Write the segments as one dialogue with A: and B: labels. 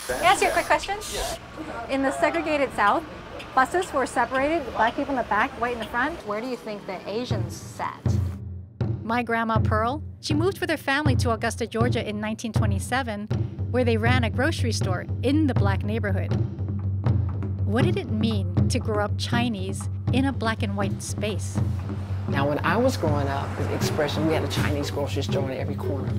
A: Can I ask you a quick question? In the segregated South, buses were separated, black people in the back, white in the front. Where do you think the Asians sat? My grandma Pearl, she moved with her family to Augusta, Georgia in 1927, where they ran a grocery store in the black neighborhood. What did it mean to grow up Chinese in a black and white space?
B: Now, when I was growing up, the expression, we had a Chinese grocery store on every corner.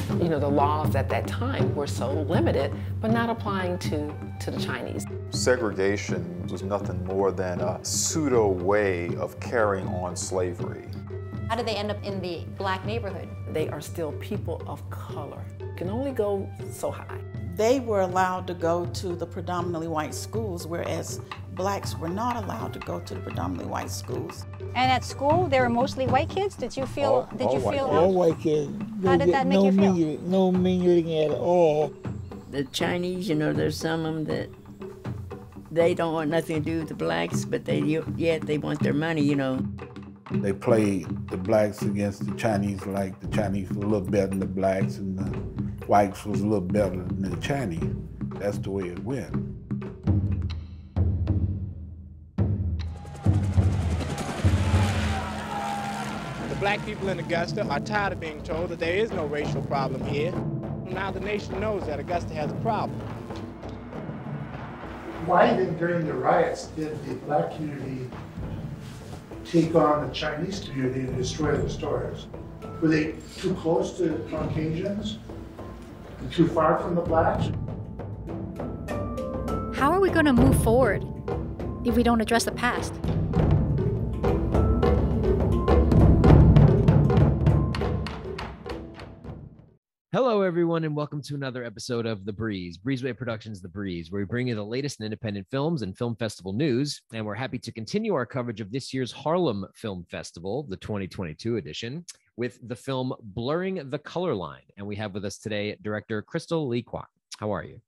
B: You know, the laws at that time were so limited, but not applying to the Chinese.
C: Segregation was nothing more than a pseudo way of carrying on slavery.
A: How did they end up in the black neighborhood?
B: They are still people of color. Can only go so high.
D: They were allowed to go to the predominantly white schools, whereas blacks were not allowed to go to the predominantly white schools.
A: And at school, they were mostly white kids. Did you feel?
E: All white kids.
A: How did that make you feel?
E: No mingling at all.
F: The Chinese, you know, there's some of them that they don't want nothing to do with the blacks, but yet they want their money, you know.
E: They played the blacks against the Chinese like the Chinese were a little better than the blacks and the whites was a little better than the Chinese. That's the way it went.
G: The black people in Augusta are tired of being told that there is no racial problem here. Now the nation knows that Augusta has a problem.
H: Why then during the riots did the black community take on the Chinese community and destroy the stores? Were they too close to Caucasians and too far from the blacks?
A: How are we going to move forward if we don't address the past?
I: Hello, everyone, and welcome to another episode of The Breeze, Breezeway Productions' The Breeze, where we bring you the latest in independent films and film festival news. And we're happy to continue our coverage of this year's Harlem Film Festival, the 2022 edition, with the film Blurring the Color Line. And we have with us today director Crystal Kwok. How are you?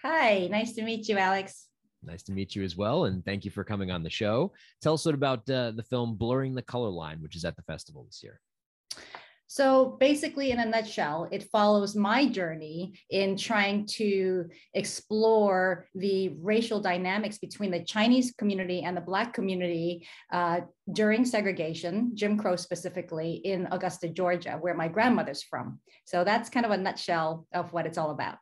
J: Hi, nice to meet you, Alex.
I: Nice to meet you as well, and thank you for coming on the show. Tell us a bit about the film Blurring the Color Line, which is at the festival this year.
J: So basically, in a nutshell, it follows my journey in trying to explore the racial dynamics between the Chinese community and the Black community during segregation, Jim Crow specifically, in Augusta, Georgia, where my grandmother's from. So that's kind of a nutshell of what it's all about.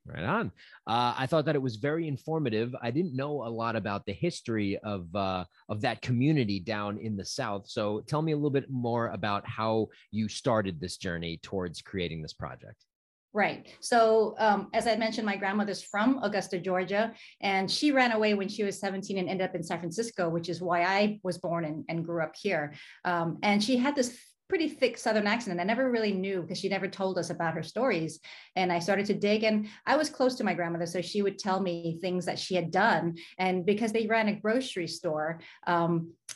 I: Right on. I thought that it was very informative. I didn't know a lot about the history of that community down in the South. So tell me a little bit more about how you started this journey towards creating this project.
J: Right. So as I mentioned, my grandmother's from Augusta, Georgia, and she ran away when she was 17 and ended up in San Francisco, which is why I was born and grew up here. And she had this pretty thick Southern accent, and I never really knew because she never told us about her stories. And I started to dig, and I was close to my grandmother, so she would tell me things that she had done. And because they ran a grocery store,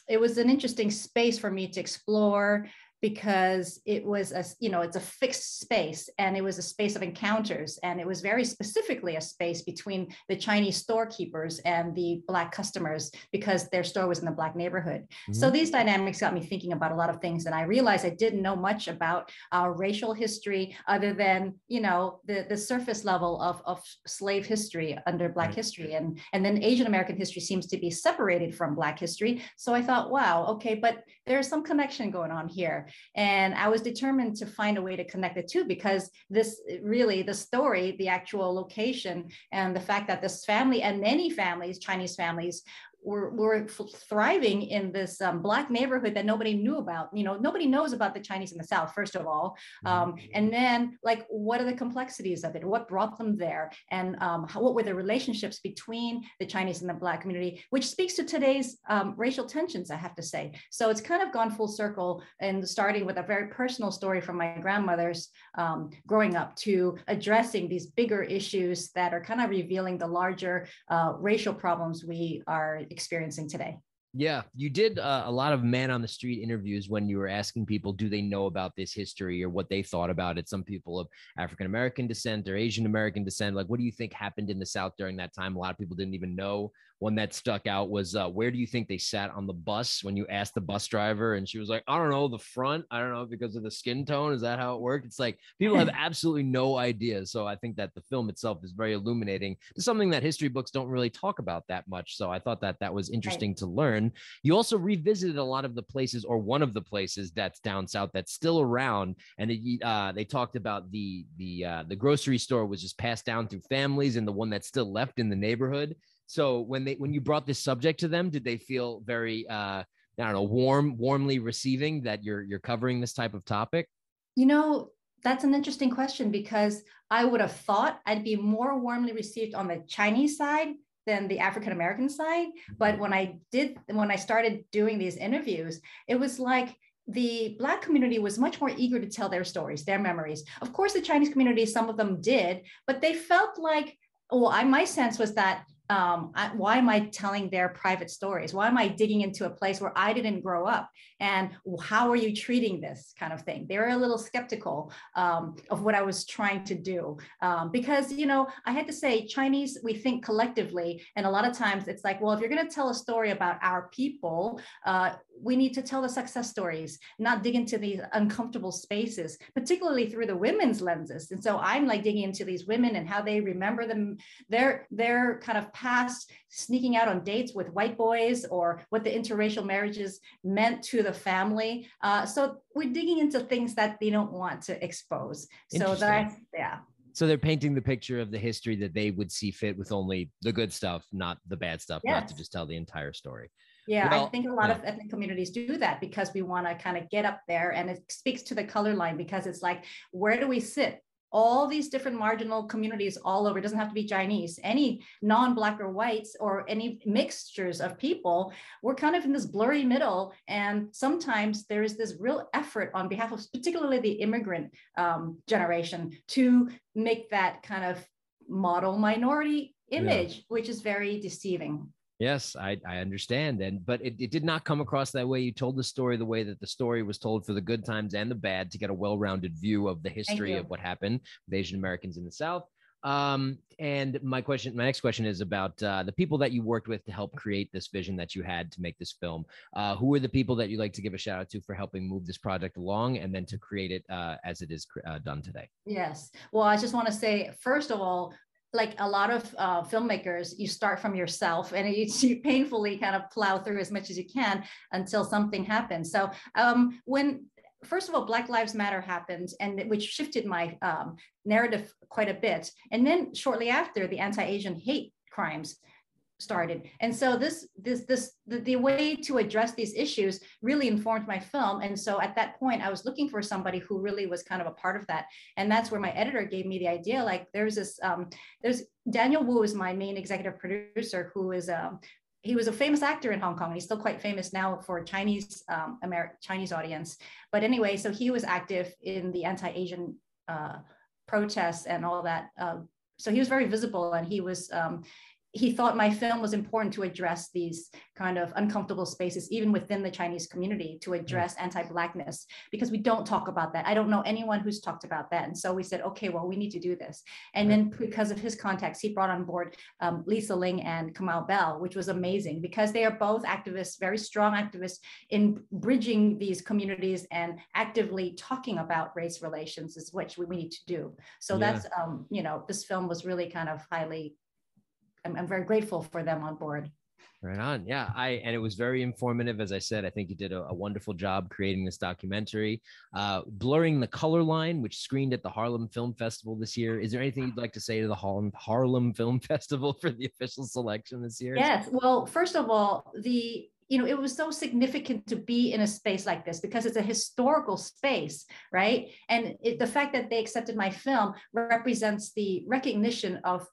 J: it was an interesting space for me to explore, because it was it's a fixed space, and it was a space of encounters, and it was very specifically a space between the Chinese storekeepers and the Black customers, because their store was in the Black neighborhood. Mm-hmm. So these dynamics got me thinking about a lot of things, and I realized I didn't know much about our racial history other than the surface level of slave history under Black history, and then Asian American history seems to be separated from Black history. So I thought, wow, okay, but there's some connection going on here. And I was determined to find a way to connect the two, because this really, the story, the actual location, and the fact that this family and many families, Chinese families, were thriving in this Black neighborhood that nobody knew about. Nobody knows about the Chinese in the South, first of all. And then, what are the complexities of it? What brought them there? And what were the relationships between the Chinese and the Black community, which speaks to today's racial tensions, I have to say. So it's kind of gone full circle, and starting with a very personal story from my grandmother's growing up, to addressing these bigger issues that are kind of revealing the larger racial problems we are experiencing today.
I: Yeah, you did a lot of man on the street interviews when you were asking people, do they know about this history or what they thought about it? Some people of African American descent or Asian American descent, like, what do you think happened in the South during that time? A lot of people didn't even know. One that stuck out was, where do you think they sat on the bus when you asked the bus driver? And she was like, I don't know, the front. I don't know, because of the skin tone. Is that how it worked? It's like people have absolutely no idea. So I think that the film itself is very illuminating to something that history books don't really talk about that much. So I thought that that was interesting to learn. You also revisited a lot of the places, or one of the places that's down south that's still around, and they talked about the grocery store was just passed down through families, and the one that's still left in the neighborhood. So when you brought this subject to them, did they feel very I don't know, warmly receiving that you're covering this type of topic?
J: You know, that's an interesting question, because I would have thought I'd be more warmly received on the Chinese side than the African American side. But when I started doing these interviews, it was like the Black community was much more eager to tell their stories, their memories. Of course, the Chinese community, some of them did, but they felt like, well, my sense was that why am I telling their private stories? Why am I digging into a place where I didn't grow up? And how are you treating this kind of thing? They were a little skeptical of what I was trying to do. Because, you know, I had to say, Chinese, we think collectively. And a lot of times it's like, well, if you're going to tell a story about our people, we need to tell the success stories, not dig into these uncomfortable spaces, particularly through the women's lenses. And so I'm like digging into these women and how they remember them, their kind of past, sneaking out on dates with white boys, or what the interracial marriages meant to the family. So we're digging into things that they don't want to expose. So yeah.
I: So they're painting the picture of the history that they would see fit, with only the good stuff, not the bad stuff, not to just tell the entire story.
J: Yeah, well, I think a lot of ethnic communities do that because we want to kind of get up there, and it speaks to the color line, because it's like, where do we sit? All these different marginal communities all over, it doesn't have to be Chinese, any non-Black or whites, or any mixtures of people, we're kind of in this blurry middle. And sometimes there is this real effort on behalf of particularly the immigrant generation to make that kind of model minority image, which is very deceiving.
I: Yes, I understand. But it did not come across that way. You told the story the way that the story was told, for the good times and the bad, to get a well-rounded view of the history of what happened with Asian Americans in the South. And my next question is about the people that you worked with to help create this vision that you had to make this film. Who are the people that you'd like to give a shout out to for helping move this project along, and then to create it as it is done today?
J: Yes. Well, I just want to say, first of all, like a lot of filmmakers, you start from yourself, and you painfully kind of plow through as much as you can until something happens. So first of all, Black Lives Matter happened, and which shifted my narrative quite a bit. And then shortly after, the anti-Asian hate crimes started. And so the way to address these issues really informed my film. And so at that point, I was looking for somebody who really was kind of a part of that. And that's where my editor gave me the idea. Like, there's Daniel Wu is my main executive producer, who is he was a famous actor in Hong Kong. He's still quite famous now for Chinese audience. But anyway, so he was active in the anti-Asian protests and all that. So he was very visible, and he thought my film was important to address these kind of uncomfortable spaces, even within the Chinese community, to address anti-Blackness, because we don't talk about that. I don't know anyone who's talked about that. And so we said, okay, well, we need to do this. And then because of his contacts, he brought on board Lisa Ling and Kamal Bell, which was amazing, because they are both activists, very strong activists in bridging these communities and actively talking about race relations, is what we need to do. So that's, this film was really kind of I'm very grateful for them on board.
I: Right on. Yeah. And it was very informative. As I said, I think you did a wonderful job creating this documentary. Blurring the Color Line, which screened at the Harlem Film Festival this year. Is there anything you'd like to say to the Harlem Film Festival for the official selection this year?
J: Yes. Well, first of all, it was so significant to be in a space like this, because it's a historical space, right? And the fact that they accepted my film represents the recognition of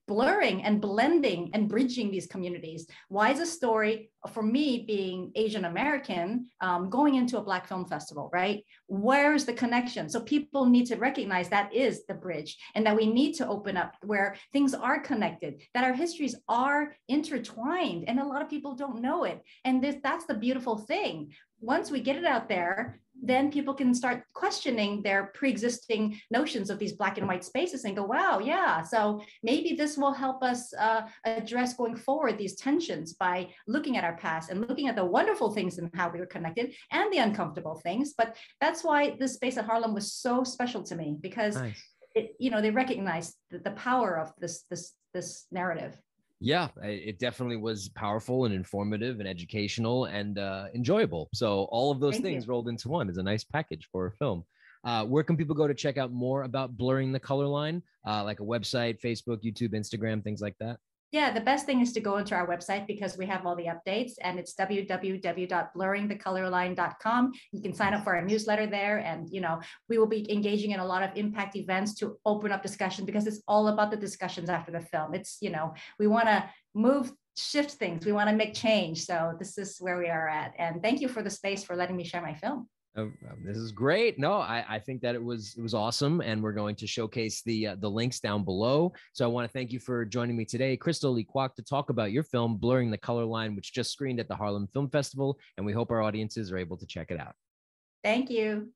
J: blurring and blending and bridging these communities. Why is a story, for me being Asian American, going into a Black film festival, right? Where's the connection? So people need to recognize that is the bridge, and that we need to open up where things are connected, that our histories are intertwined, and a lot of people don't know it. And that's the beautiful thing. Once we get it out there, then people can start questioning their pre-existing notions of these Black and white spaces and go, wow, yeah, so maybe this will help us address going forward these tensions by looking at our past and looking at the wonderful things and how we were connected and the uncomfortable things. But that's why this space at Harlem was so special to me, because
I: Nice.
J: they recognized the power of this narrative.
I: Yeah, it definitely was powerful and informative and educational and enjoyable. So all of those
J: Thank
I: things
J: you.
I: rolled into one is a nice package for a film. Where can people go to check out more about blurring the color line? Like a website, Facebook, YouTube, Instagram, things like that?
J: Yeah, the best thing is to go into our website, because we have all the updates, and it's www.blurringthecolorline.com. You can sign up for our newsletter there, and we will be engaging in a lot of impact events to open up discussion, because it's all about the discussions after the film. It's we want to shift things, we want to make change. So this is where we are at, and thank you for the space for letting me share my film.
I: This is great. No, I think that it was awesome, and we're going to showcase the links down below. So I want to thank you for joining me today, Crystal Kwok, to talk about your film Blurring the Color Line, which just screened at the Harlem Film Festival, and we hope our audiences are able to check it out.
J: Thank you.